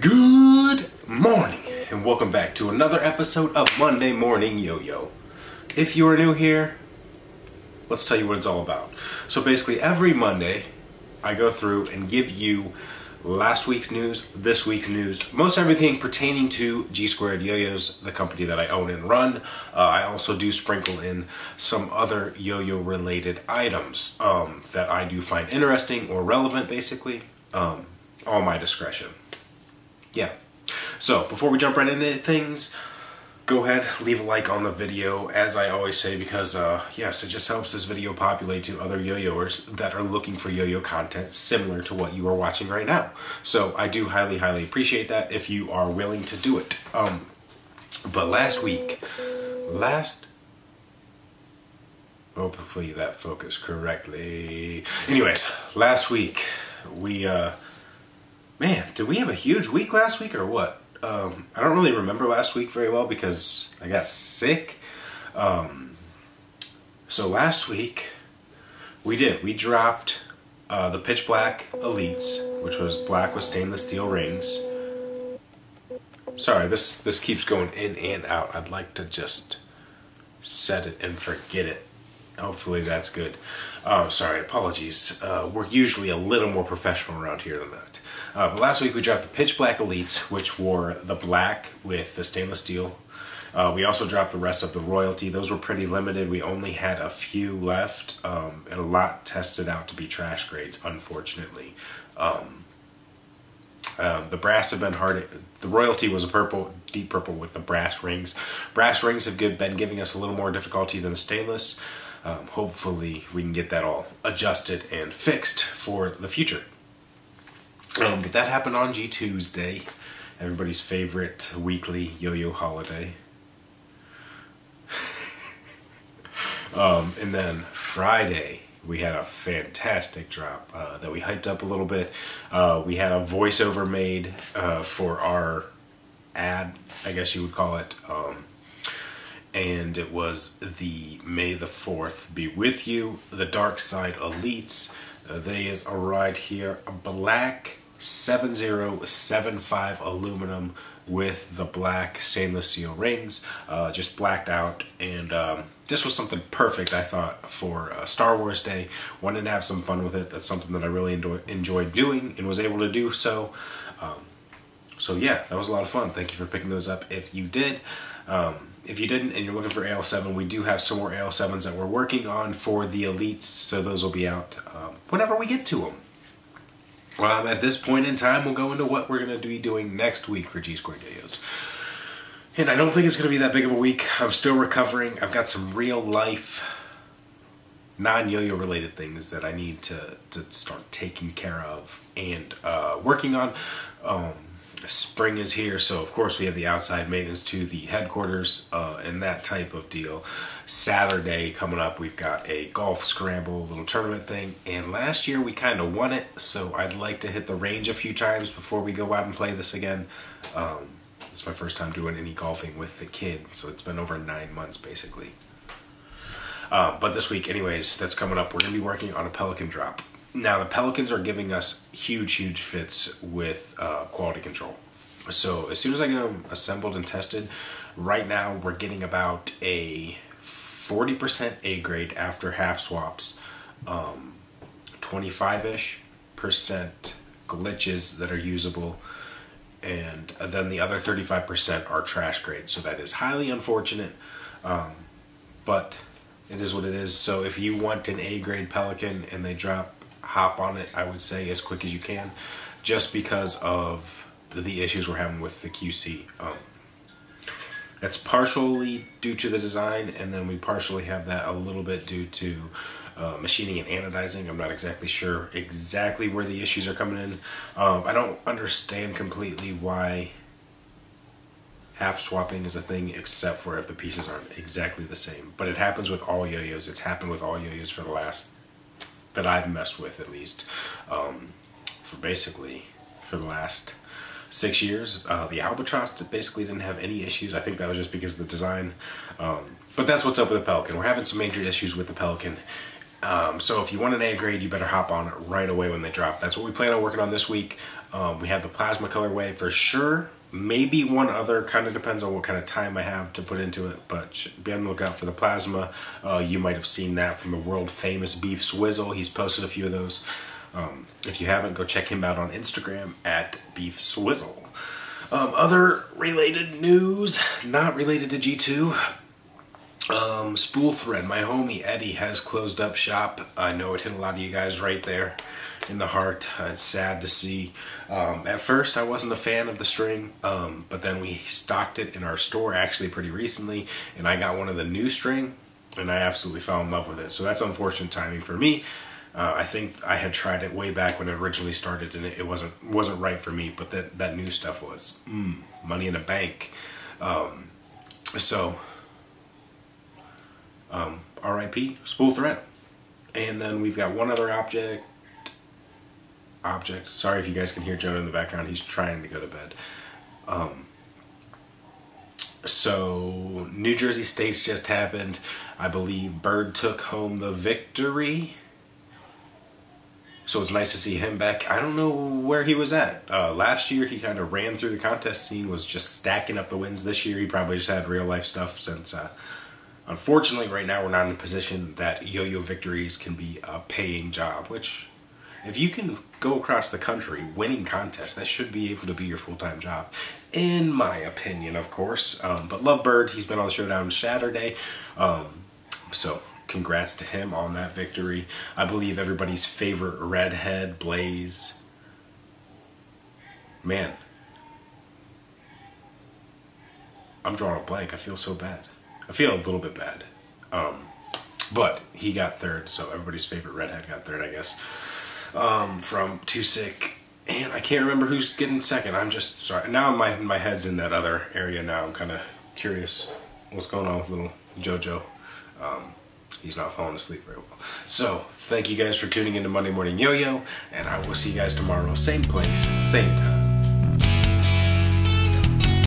Good morning, and welcome back to another episode of Monday Morning Yo-Yo. If you are new here, let's tell you what it's all about. So basically, every Monday, I go through and give you last week's news, this week's news, most everything pertaining to G Squared Yo-Yos, the company that I own and run. I also do sprinkle in some other yo-yo related items that I do find interesting or relevant, basically. All my discretion. Yeah. So before we jump right into things, go ahead, leave a like on the video, as I always say, because yes, it just helps this video populate to other yo-yoers that are looking for yo-yo content similar to what you are watching right now. So I do highly appreciate that if you are willing to do it. But hopefully that focused correctly. Anyways, last week we man, did we have a huge week last week or what? I don't really remember last week very well because I got sick. So last week we dropped the Pitch Black Elites, which was black with stainless steel rings. Sorry, this keeps going in and out. I'd like to just set it and forget it. Hopefully that's good. Sorry, apologies. We're usually a little more professional around here than that. But last week we dropped the Pitch Black Elites, which wore the black with the stainless steel. We also dropped the rest of the Royalty. Those were pretty limited. We only had a few left, and a lot tested out to be trash grades, unfortunately. The brass have been hard. The Royalty was a purple, deep purple with the brass rings. Brass rings have been giving us a little more difficulty than the stainless. Hopefully we can get that all adjusted and fixed for the future. But that happened on G-Tuesday, everybody's favorite weekly yo-yo holiday. And then Friday, we had a fantastic drop that we hyped up a little bit. We had a voiceover made for our ad, I guess you would call it. And it was the May the 4th Be With You, the Dark Side Elites. They is a right here, a black 7075 aluminum with the black stainless steel rings, just blacked out, and this was something perfect, I thought, for Star Wars Day. Wanted to have some fun with it. That's something that I really enjoyed doing and was able to do so. So yeah, that was a lot of fun. Thank you for picking those up if you did. If you didn't and you're looking for AL7, we do have some more AL7s that we're working on for the Elites, so those will be out whenever we get to them. At this point in time, we'll go into what we're going to be doing next week for G Squared Yo-Yos. And I don't think it's going to be that big of a week. I'm still recovering. I've got some real life, non-yo-yo related things that I need to start taking care of and working on. Spring is here, so of course we have the outside maintenance to the headquarters and that type of deal. Saturday coming up, we've got a golf scramble, little tournament thing, and last year we kind of won it, so I'd like to hit the range a few times before we go out and play this again. It's my first time doing any golfing with the kid, so it's been over 9 months basically. But this week, anyways, that's coming up, we're going to be working on a Pelican drop. Now, the Pelicans are giving us huge fits with quality control. So as soon as I get them assembled and tested, right now we're getting about a 40% A grade after half swaps, 25-ish% glitches that are usable, and then the other 35% are trash grades. So that is highly unfortunate, but it is what it is. So if you want an A grade Pelican and they drop, hop on it, I would say, as quick as you can, just because of the issues we're having with the QC. That's partially due to the design, and then we partially have that a little bit due to machining and anodizing. I'm not exactly sure exactly where the issues are coming in. I don't understand completely why half swapping is a thing, except for if the pieces aren't exactly the same. But it happens with all yo-yos. It's happened with all yo-yos for the last, that I've messed with at least, for the last 6 years. The Albatross basically didn't have any issues. I think that was just because of the design. But that's what's up with the Pelican. We're having some major issues with the Pelican. So if you want an A grade, you better hop on it right away when they drop. That's what we plan on working on this week. We have the plasma colorway for sure. Maybe one other, kind of depends on what kind of time I have to put into it, but be on the lookout for the plasma. You might have seen that from the world famous Beef Swizzle. He's posted a few of those. If you haven't, go check him out on Instagram at Beef Swizzle. Other related news, not related to G2. Spool Thread, my homie Eddie has closed up shop. I know it hit a lot of you guys right there in the heart. It's sad to see. At first I wasn't a fan of the string, but then we stocked it in our store actually pretty recently, and I got one of the new string and I absolutely fell in love with it. So that's unfortunate timing for me. I think I had tried it way back when it originally started and it wasn't right for me, but that new stuff was money in the bank. RIP Spool Thread. And then we've got one other object. Sorry if you guys can hear Jonah in the background. He's trying to go to bed. So New Jersey State's just happened. I believe Bird took home the victory. So it's nice to see him back. I don't know where he was at. Last year he kind of ran through the contest scene, was just stacking up the wins. This year he probably just had real life stuff since unfortunately right now we're not in a position that yo-yo victories can be a paying job, which if you can go across the country winning contests, that should be able to be your full-time job, in my opinion, of course. But love Bird, he's been on the Showdown Saturday, so congrats to him on that victory. I believe everybody's favorite redhead, Blaze. Man, I'm drawing a blank. I feel so bad. I feel a little bit bad. But he got third, so everybody's favorite redhead got third, I guess. From Too Sick. And I can't remember who's getting second. I'm just sorry. Now my head's in that other area now. I'm kind of curious what's going on with little JoJo. He's not falling asleep very well. So, thank you guys for tuning into Monday Morning Yo-Yo, and I will see you guys tomorrow. Same place, same time.